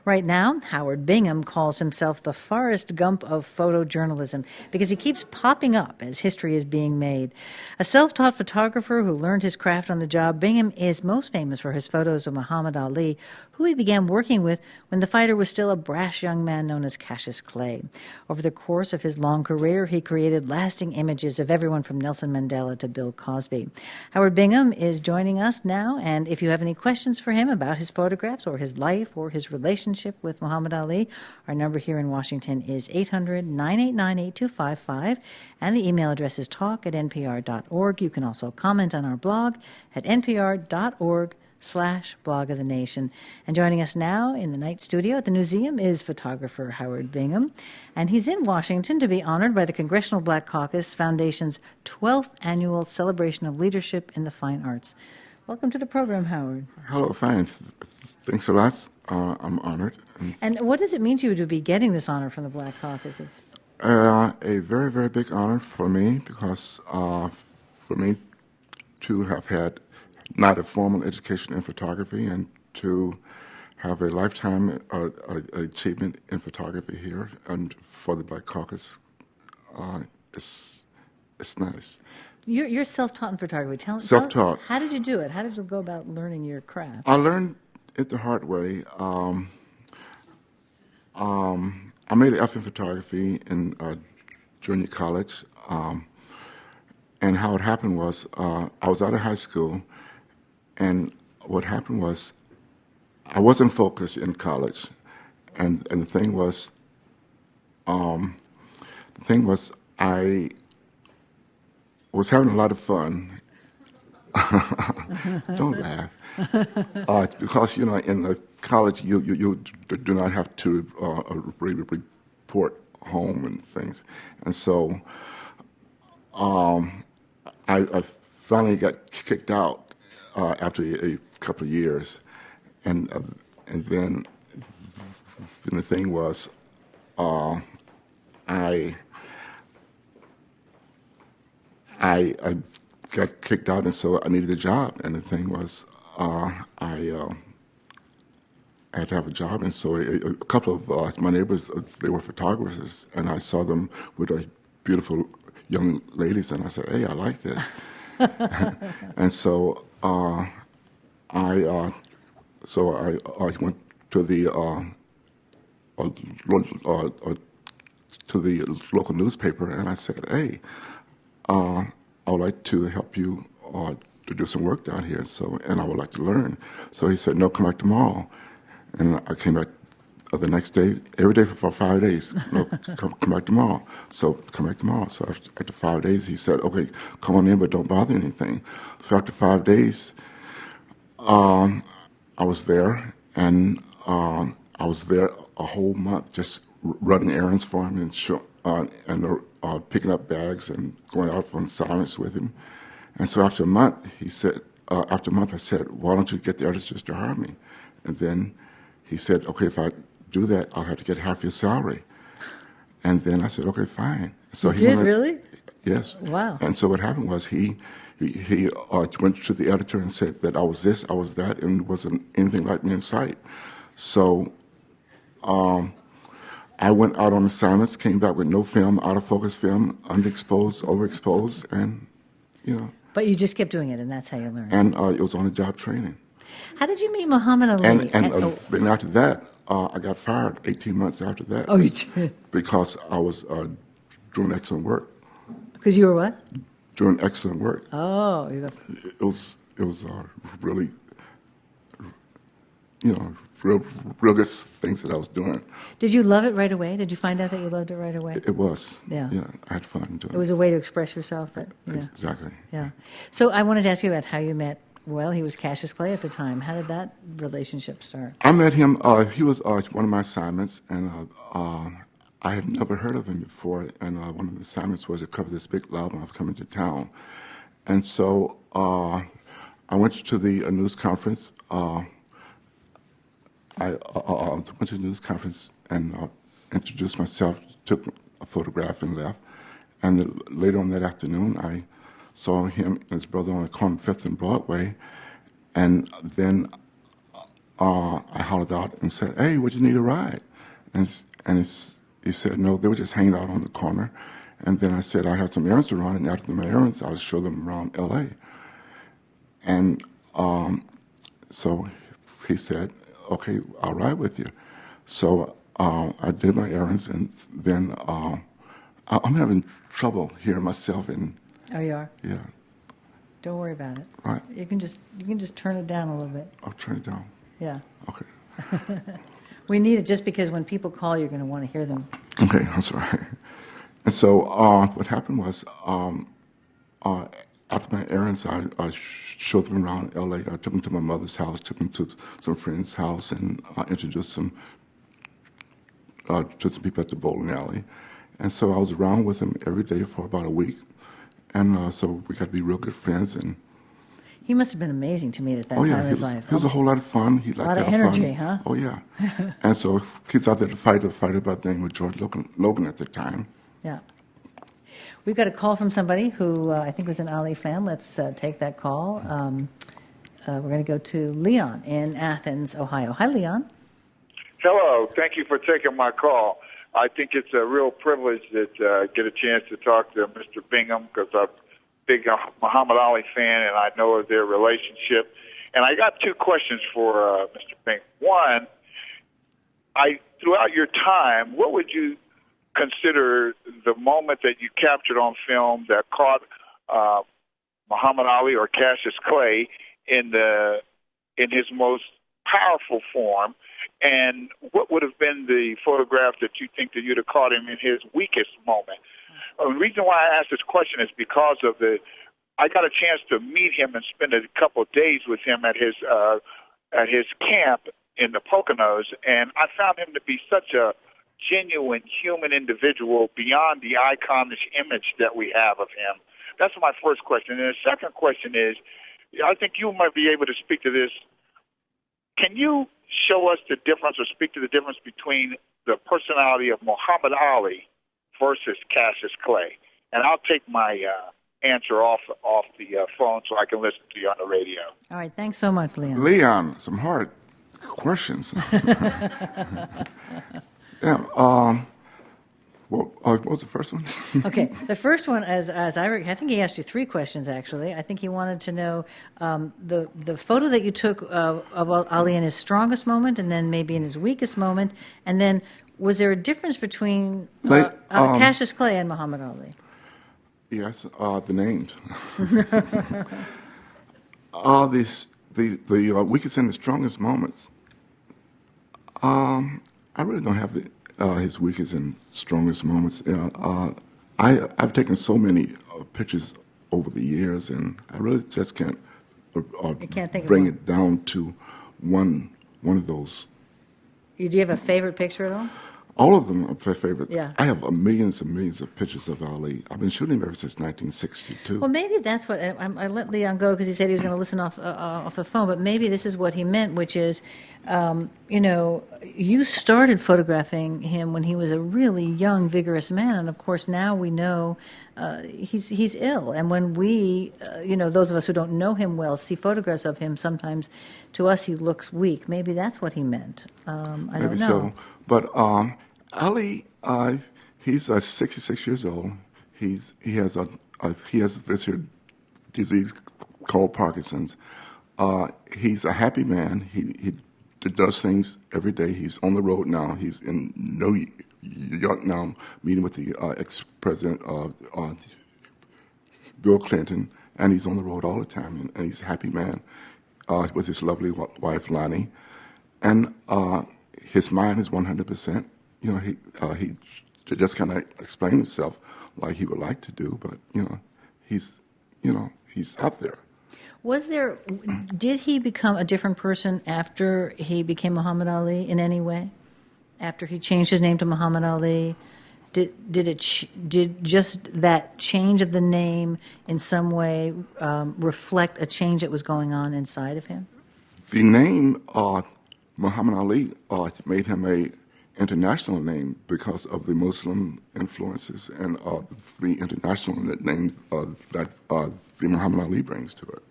Right now, Howard Bingham calls himself the Forrest Gump of photojournalism because he keeps popping up as history is being made. A self-taught photographer who learned his craft on the job, Bingham is most famous for his photos of Muhammad Ali, who he began working with when the fighter was still a brash young man known as Cassius Clay. Over the course of his long career, he created lasting images of everyone from Nelson Mandela to Bill Cosby. Howard Bingham is joining us now, and if you have any questions for him about his photographs or his life or his relationship with Muhammad Ali, our number here in Washington is 800-989-8255, and the email address is talk@npr.org. You can also comment on our blog at npr.org/blog of the nation. And joining us now in the night studio at the museum is photographer Howard Bingham, and he's in Washington to be honored by the Congressional Black Caucus Foundation's 12th annual celebration of leadership in the fine arts. Welcome to the program, Howard. Hello, fine. Thanks a lot. I'm honored. And what does it mean to you to be getting this honor from the Black Caucus? A very, very big honor for me because for me to have had not a formal education in photography and to have a lifetime achievement in photography here and for the Black Caucus, it's nice. You're self-taught in photography. Self-taught. How did you do it? How did you go about learning your craft? I learned it the hard way. I made an F in photography in junior college, and how it happened was I was out of high school, and what happened was I wasn't focused in college, and the thing was I was having a lot of fun. Don't laugh. Because in college you do not have to report home and things, and so I finally got kicked out after a couple of years, and then the thing was I got kicked out, and so I needed a job. And the thing was, I had to have a job, and so a couple of my neighbors, they were photographers, and I saw them with beautiful young ladies, and I said, "Hey, I like this." And so I went to the local newspaper, and I said, "Hey, I would like to help you to do some work down here, and I would like to learn." So he said, "No, come back tomorrow." And I came back the next day, every day for 5 days. "No, come back tomorrow." So come back tomorrow. So after 5 days, he said, "Okay, come on in, but don't bother anything." So after 5 days, I was there, and I was there a whole month just running errands for him and picking up bags and going out on assignments with him. And so after a month, he said, I said, "Why don't you get the editors to hire me?" And then he said, "Okay, if I do that, I'll have to get half your salary." And then I said, "Okay, fine." So he did, really? Yes. Wow. And so what happened was he went to the editor and said that I was this, I was that, and wasn't anything like me in sight. So I went out on assignments, came back with no film, out of focus film, underexposed, overexposed, and But you just kept doing it, and that's how you learned. And it was on-the-job training. How did you meet Muhammad Ali? And then after that, I got fired 18 months after that. Oh, you did? Because I was doing excellent work. Because you were what? Doing excellent work. Oh. It was really, real good things that I was doing. Did you love it right away? Did you find out that you loved it right away? It was. Yeah. Yeah, I had fun doing it. It was a way to express yourself. Exactly. Yeah. So I wanted to ask you about how you met. Well, he was Cassius Clay at the time. How did that relationship start? I met him. He was one of my assignments, and I had never heard of him before. And one of the assignments was to cover this big album of Coming to Town. And so I went to the news conference. I went to the news conference and introduced myself, took a photograph, and left. And later on that afternoon, I saw him and his brother on the corner of 5th and Broadway. And then I hollered out and said, "Hey, would you need a ride?" He said, "No, they were just hanging out on the corner." And then I said, "I have some errands to run, and after my errands, I'll show them around L.A." And so he said, "Okay, I'll ride with you." So I did my errands, and then I'm having trouble hearing myself. And Oh, you are? yeah, Don't worry about it. right. You can just turn it down a little bit. I'll turn it down. Yeah. Okay. We need it just because when people call, you're going to want to hear them. Okay, I'm sorry. And so what happened was, after my errands, I showed them around L.A. I took them to my mother's house, took them to some friend's house, and introduced them to some people at the bowling alley. And so I was around with him every day for about a week. And so we got to be real good friends. And He must have been amazing to meet at that oh time yeah, in his life. he was a whole lot of fun. He liked lot to of have energy, fun. huh? Oh yeah. And so he was out there to fight a fighter by the name of George Logan at the time. Yeah. We've got a call from somebody who I think was an Ali fan. Let's take that call. We're going to go to Leon in Athens, Ohio. Hi, Leon. Hello. Thank you for taking my call. I think it's a real privilege that I get a chance to talk to Mr. Bingham because I'm a big Muhammad Ali fan and I know of their relationship. And I got two questions for Mr. Bingham. One, throughout your time, what would you consider the moment that you captured on film that caught Muhammad Ali or Cassius Clay in his most powerful form, and what would have been the photograph that you think that you'd have caught him in his weakest moment? The reason why I asked this question is because of I got a chance to meet him and spend a couple of days with him at his camp in the Poconos, and I found him to be such a genuine human individual beyond the iconic image that we have of him. That's my first question. And the second question is, I think you might be able to speak to this. Can you show us the difference or speak to the difference between the personality of Muhammad Ali versus Cassius Clay? And I'll take my answer off the phone so I can listen to you on the radio. All right. Thanks so much, Leon. Leon, some hard questions. Yeah. What was the first one? Okay. The first one, I think he asked you three questions, actually. I think he wanted to know the photo that you took of Ali in his strongest moment and then maybe in his weakest moment. And then was there a difference between Cassius Clay and Muhammad Ali? Yes, the names. The weakest and the strongest moments. I really don't have his weakest and strongest moments. I've taken so many pictures over the years, and I really just can't bring it down to one of those. Do you have a favorite picture at all? All of them are my favorite. Yeah. I have millions and millions of pictures of Ali. I've been shooting him ever since 1962. Well, maybe that's what I let Leon go because he said he was going to listen off the phone. But maybe this is what he meant, which is, you started photographing him when he was a really young, vigorous man, and of course now we know he's ill. And when we, those of us who don't know him well, see photographs of him, sometimes to us he looks weak. Maybe that's what he meant. I don't know. So, but Ali, he's 66 years old. He has this here disease called Parkinson's. He's a happy man. He does things every day. He's on the road now. He's in New York now, meeting with the ex-president Bill Clinton, and he's on the road all the time. And he's a happy man with his lovely wife Lonnie, and his mind is 100%. He just kind of explain himself like he would like to do, but he's out there. Did he become a different person after he became Muhammad Ali in any way? After he changed his name to Muhammad Ali, did just that change of the name in some way reflect a change that was going on inside of him? The name Muhammad Ali made him a international name because of the Muslim influences and the international names that the Muhammad Ali brings to it.